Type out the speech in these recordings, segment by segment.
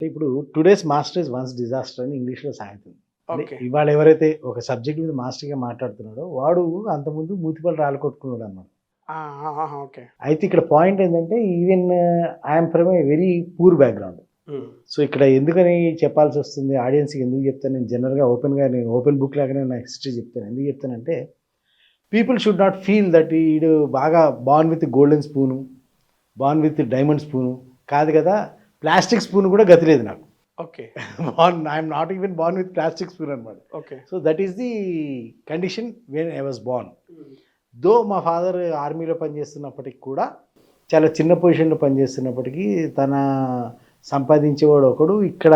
ఇప్పుడు today's master is once disaster అని ఇంగ్లీష్‌లో సామెత ఉంది. అంటే ఓకే. ఇవాళ ఎవరైతే ఒక సబ్జెక్ట్ మీద మాస్టర్‌గా మాట్లాడుతున్నాడో వాడు అంతకుముందు మూతిపళ్ళు రాళ్ళకొట్టుకున్నాడన్నమాట. ఆ! ఆహాహా! ఓకే. అయితే ఇక్కడ పాయింట్ ఏంటంటే even I'm from a very poor background. హ్మ్. సో ఇక్కడ ఎందుకని చెప్పాల్సొస్తుంది ఆడియన్స్‌కి ఎందుకు చెప్తాను నేను జనరల్‌గా నేను ఓపెన్ బుక్ లాగానే నా హిస్టరీ చెప్తాను. ఎందుకు చెప్తానంటే people should not feel that ఈడు బాగా born with golden spoon, born with diamond spoon కాదు కదా! ప్లాస్టిక్ స్పూన్ కూడా గతి లేదు నాకు. Okay. I'm not even born with plastic spoon అనమాట. Okay. So that is the condition when I was born. Though మా ఫాదర్ ఆర్మీలో పనిచేస్తున్నప్పటికి కూడా చాలా చిన్న పొజిషన్లో పనిచేస్తున్నప్పటికీ తన సంపాదించేవాడు ఒకడు. ఇక్కడ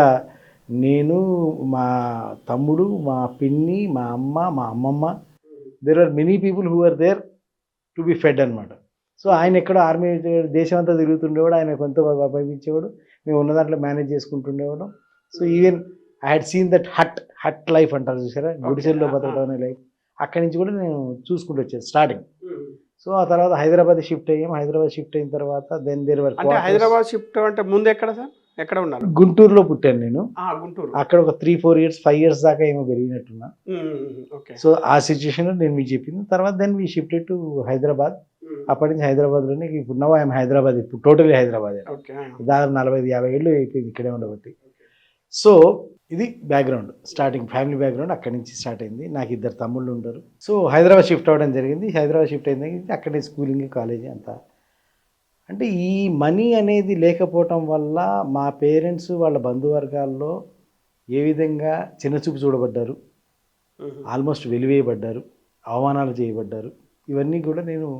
నేను, మా తమ్ముడు, మా పిన్ని, మా అమ్మ, మా అమ్మమ్మ, there are many people who are there to be fed అనమాట. సో ఆయన ఎక్కడో ఆర్మీ దేశం అంతా తిరుగుతుండేవాడు. ఆయన కొంత పంపించేవాడు. మేము ఉన్న దాంట్లో మేనేజ్ చేసుకుంటుండేవాళ్ళం. So even I had seen that hut life అంటారు చూసారా, గుడిసెల్లో బతకడం అనే లైఫ్. అక్కడి నుంచి కూడా నేను చూసుకుంటూ వచ్చాను స్టార్టింగ్. సో ఆ తర్వాత హైదరాబాద్ షిఫ్ట్ అయ్యాం. హైదరాబాద్ షిఫ్ట్ అయిన తర్వాత దెన్ దేర్ వర్ అంటే హైదరాబాద్ షిఫ్ట్ అంటే ముందు ఎక్కడ సార్? ఎక్కడ ఉన్నారు? గుంటూరులో పుట్టాను నేను. గుంటూరు. అక్కడ ఒక 3-4 ఇయర్స్ 5 ఇయర్స్ దాకా ఏమో పెరిగినట్టున్నా. ఓకే. సో ఆ సిచ్యుయేషన్లో నేను మీకు చెప్పింది. తర్వాత then we shifted to Hyderabad. అప్పటి నుంచి హైదరాబాద్లోనే ఇప్పుడు నవ్ ఐఎమ్ హైదరాబాద్. ఇప్పుడు టోటలీ హైదరాబాద్. ఓకే. దాదాపు 45-50 ఏళ్ళు అయిపోయింది ఇక్కడే ఉండబట్టి. సో ఇది బ్యాక్గ్రౌండ్, స్టార్టింగ్ ఫ్యామిలీ బ్యాక్గ్రౌండ్ అక్కడి నుంచి స్టార్ట్ అయింది. నాకు 2 తమ్ముళ్ళు ఉంటారు. సో హైదరాబాద్ షిఫ్ట్ అవ్వడం జరిగింది. హైదరాబాద్ షిఫ్ట్ అయింది అక్కడే స్కూలింగ్, కాలేజీ అంతా. అంటే ఈ మనీ అనేది లేకపోవటం వల్ల మా పేరెంట్స్ వాళ్ళ బంధువర్గాల్లో ఏ విధంగా చిన్నచూపు చూడబడ్డారు, ఆల్మోస్ట్ వెలివేయబడ్డారు, అవమానాలు చేయబడ్డారు. ఇవన్నీ కూడా నేను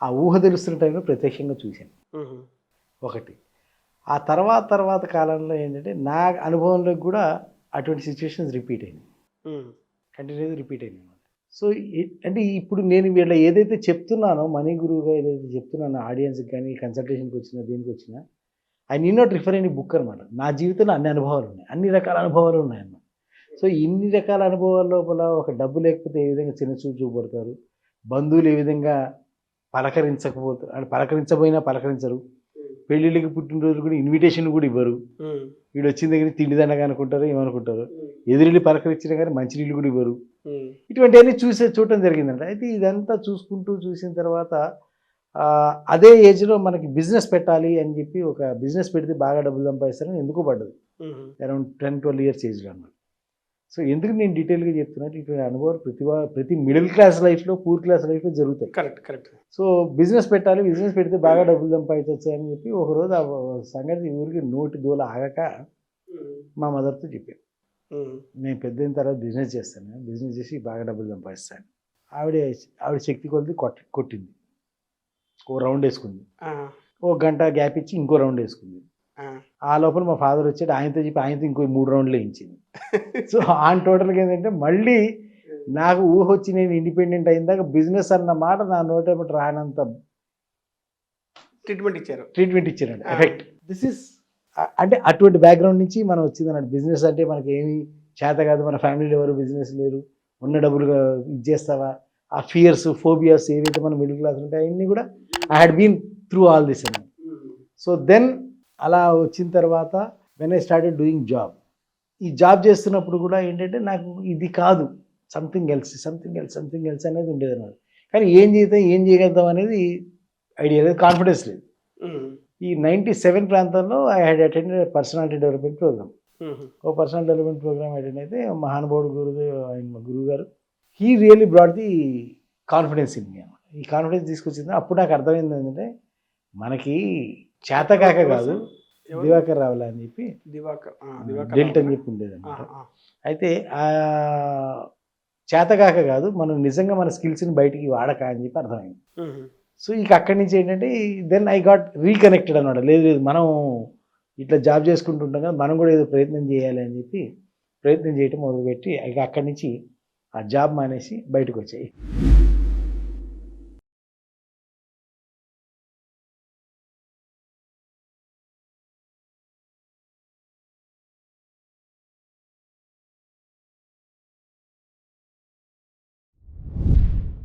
ఆ ఊహ తెలుస్తున్న టైంలో ప్రత్యక్షంగా చూశాను. ఒకటి. ఆ తర్వాత కాలంలో ఏంటంటే నా అనుభవంలోకి కూడా అటువంటి సిచ్యువేషన్స్ రిపీట్ అయినాయి. కంటిన్యూగా రిపీట్ అయినాయి అన్నమాట. సో అంటే ఇప్పుడు నేను వీళ్ళ ఏదైతే చెప్తున్నానో మనీ గురువుగా ఏదైతే చెప్తున్నానో ఆడియన్స్కి కానీ కన్సల్టేషన్కి వచ్చినా దేనికి వచ్చినా I need not refer any book అనమాట. నా జీవితంలో అన్ని అనుభవాలు ఉన్నాయి, అన్ని రకాల అనుభవాలు ఉన్నాయన్నమాట. సో ఇన్ని రకాల అనుభవాల లోపల ఒక డబ్బు లేకపోతే ఏ విధంగా చిన్నచూపు చూపడతారు, బంధువులు ఏ విధంగా పలకరించబోయినా పలకరించరు, పెళ్ళిళ్ళకి పుట్టినరోజులు కూడా ఇన్విటేషన్ కూడా ఇవ్వరు, వీడు వచ్చిన దగ్గర తిండిదండగా అనుకుంటారు, ఏమనుకుంటారు, ఎదురెళ్ళి పలకరించినా కానీ మంచినీళ్ళు కూడా ఇవ్వరు. ఇటువంటివన్నీ చూడటం జరిగిందండి. అయితే ఇదంతా చూసిన తర్వాత అదే ఏజ్లో మనకి బిజినెస్ పెట్టాలి అని చెప్పి ఒక బిజినెస్ పెడితే బాగా డబ్బులు సంపాదిస్తారని ఎందుకో పడ్డది అరౌండ్ 10-12 ఇయర్స్ ఏజ్లో అన్నమాట. సో ఎందుకు నేను డీటెయిల్గా చెప్తున్నట్టు ఇటువంటి అనుభవాలు ప్రతి మిడిల్ క్లాస్ లైఫ్లో, పూర్ క్లాస్ లైఫ్లో జరుగుతాయి. కరెక్ట్. సో బిజినెస్ పెట్టాలి, బిజినెస్ పెడితే బాగా డబ్బులు సంపాదించవచ్చు అని చెప్పి ఒకరోజు ఆ సంగతి ఊరికి నోటి దూల ఆగక మా మదర్తో చెప్పాను, నేను పెద్ద అయిన తర్వాత బిజినెస్ చేస్తాను, బిజినెస్ చేసి బాగా డబ్బులు సంపాదిస్తాను. ఆవిడ శక్తి కొలిది కొట్టింది. ఓ రౌండ్ వేసుకుంది. ఓ గంట గ్యాప్ ఇచ్చి ఇంకో రౌండ్ వేసుకుంది. ఆ లోపల మా ఫాదర్ వచ్చాడు, ఆయనతో చెప్పి ఆయనతో ఇంకో 3 రౌండ్లు వేయించింది. సో ఆన్ టోటల్గా ఏంటంటే మళ్ళీ నాకు ఊహ వచ్చి నేను ఇండిపెండెంట్ అయిన బిజినెస్ అన్న మాట నా నోటేపటి రానంత ట్రీట్మెంట్ ఇచ్చారండి. ఎఫెక్ట్ దిస్ ఇస్ అంటే అటువంటి బ్యాక్గ్రౌండ్ నుంచి మనం వచ్చిందన్నట్టు. బిజినెస్ అంటే మనకి ఏమి చేత కాదు, మన ఫ్యామిలీలో ఎవరు బిజినెస్ లేరు, ఉన్న డబ్బులుగా ఇది చేస్తావా, ఆ ఫియర్స్, ఫోబియాస్ ఏవైతే మన మిడిల్ క్లాస్ ఉంటాయి అవన్నీ కూడా I had been through all this అండి. సో దెన్ అలా వచ్చిన తర్వాత when I started doing job, ఈ జాబ్ చేస్తున్నప్పుడు కూడా ఏంటంటే నాకు ఇది కాదు, సంథింగ్ ఎల్స్ అనేది ఉండేది అన్నమాట. కానీ ఏం చేయగలుగుతాం అనేది ఐడియా లేదు, కాన్ఫిడెన్స్ లేదు. ఈ 97 ప్రాంతంలో I had attended personality development program. ఓ పర్సనల్ డెవలప్మెంట్ ప్రోగ్రామ్ అటెండ్ అయితే మహానుభావుడు ఆయన మా గురువు గారు, he really brought the confidence in me అన్నమాట. ఈ కాన్ఫిడెన్స్ తీసుకొచ్చింది. అప్పుడు నాకు అర్థమైంది ఏంటంటే మనకి చేతకాక కాదు, దివాకర్ రావులా అని చెప్పి డెల్ట్ అని చెప్పి ఉండేది అనమాట. అయితే చేతకాక కాదు, మనం నిజంగా మన స్కిల్స్ని బయటికి వాడక అని చెప్పి అర్థమైంది. సో ఇక అక్కడి నుంచి ఏంటంటే దెన్ ఐ గాట్ రీకనెక్టెడ్ అనమాట. లేదు మనం ఇట్లా జాబ్ చేసుకుంటుంటాం కదా, మనం కూడా ఏదో ప్రయత్నం చేయాలి అని చెప్పి ప్రయత్నం చేయటం మొదలుపెట్టి ఇక అక్కడి నుంచి ఆ జాబ్ మానేసి బయటకు వచ్చాయి.